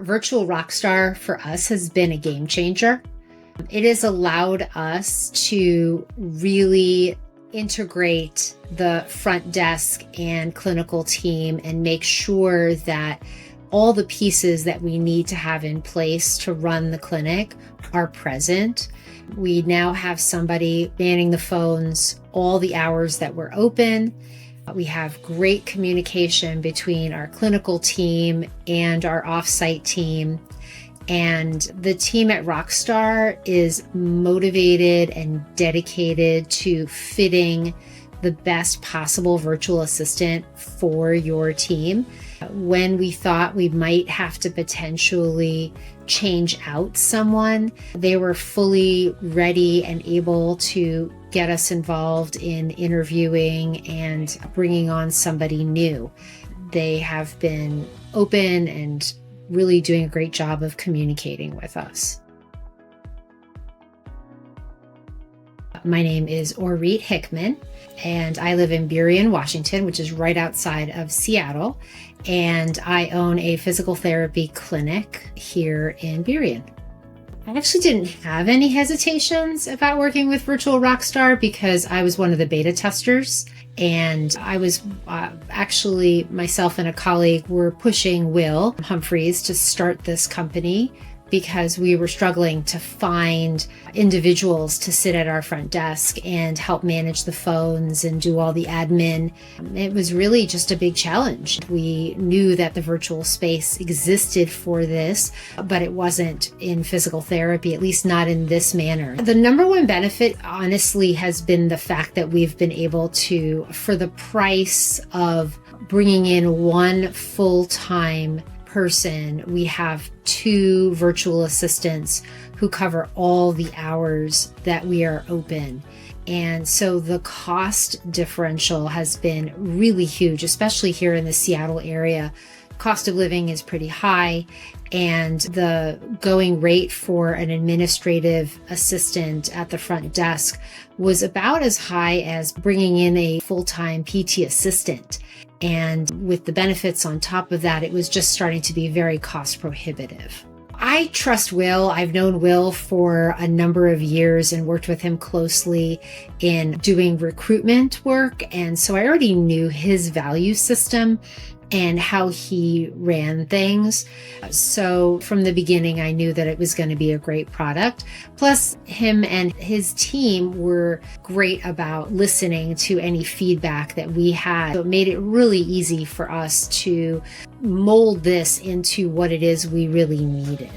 Virtual Rockstar for us has been a game changer. It has allowed us to really integrate the front desk and clinical team and make sure that all the pieces that we need to have in place to run the clinic are present. We now have somebody manning the phones all the hours that we're open. We have great communication between our clinical team and our offsite team. And the team at Rockstar is motivated and dedicated to fitting the best possible virtual assistant for your team. When we thought we might have to potentially change out someone, they were fully ready and able to get us involved in interviewing and bringing on somebody new. They have been open and really doing a great job of communicating with us. My name is Orit Hickman, and I live in Burien, Washington, which is right outside of Seattle. And I own a physical therapy clinic here in Burien. I actually didn't have any hesitations about working with Virtual Rockstar because I was one of the beta testers. And I was actually, myself and a colleague were pushing Will Humphreys to start this company because we were struggling to find individuals to sit at our front desk and help manage the phones and do all the admin. It was really just a big challenge. We knew that the virtual space existed for this, but it wasn't in physical therapy, at least not in this manner. The number one benefit, honestly, has been the fact that we've been able to, for the price of bringing in one full-time person, we have 2 virtual assistants who cover all the hours that we are open. And so the cost differential has been really huge, especially here in the Seattle area. Cost of living is pretty high, and the going rate for an administrative assistant at the front desk was about as high as bringing in a full-time PT assistant. And with the benefits on top of that, it was just starting to be very cost prohibitive. I trust Will. I've known Will for a number of years and worked with him closely in doing recruitment work. And so I already knew his value system and how he ran things. So from the beginning, I knew that it was going to be a great product. Plus, him and his team were great about listening to any feedback that we had. So it made it really easy for us to mold this into what it is we really needed.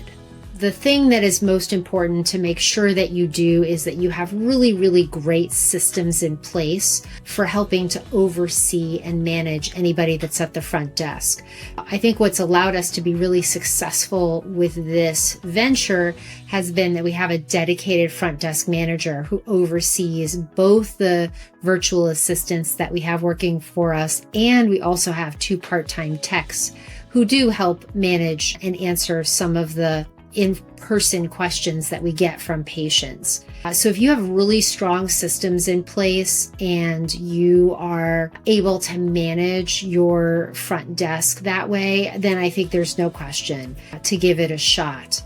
The thing that is most important to make sure that you do is that you have really, really great systems in place for helping to oversee and manage anybody that's at the front desk. I think what's allowed us to be really successful with this venture has been that we have a dedicated front desk manager who oversees both the virtual assistants that we have working for us, and we also have 2 part-time techs who do help manage and answer some of the in-person questions that we get from patients. So if you have really strong systems in place and you are able to manage your front desk that way, then I think there's no question to give it a shot.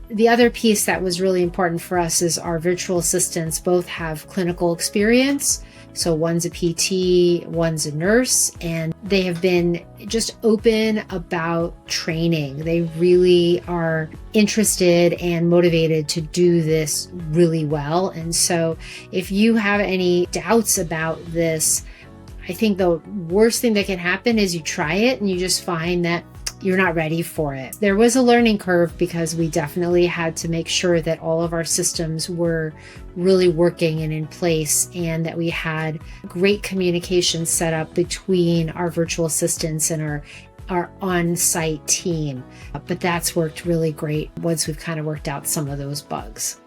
The other piece that was really important for us is our virtual assistants both have clinical experience. So one's a PT, one's a nurse, and they have been just open about training. They really are interested and motivated to do this really well. And so if you have any doubts about this, I think the worst thing that can happen is you try it and you just find that you're not ready for it. There was a learning curve because we definitely had to make sure that all of our systems were really working and in place, and that we had great communication set up between our virtual assistants and our on-site team. But that's worked really great once we've kind of worked out some of those bugs.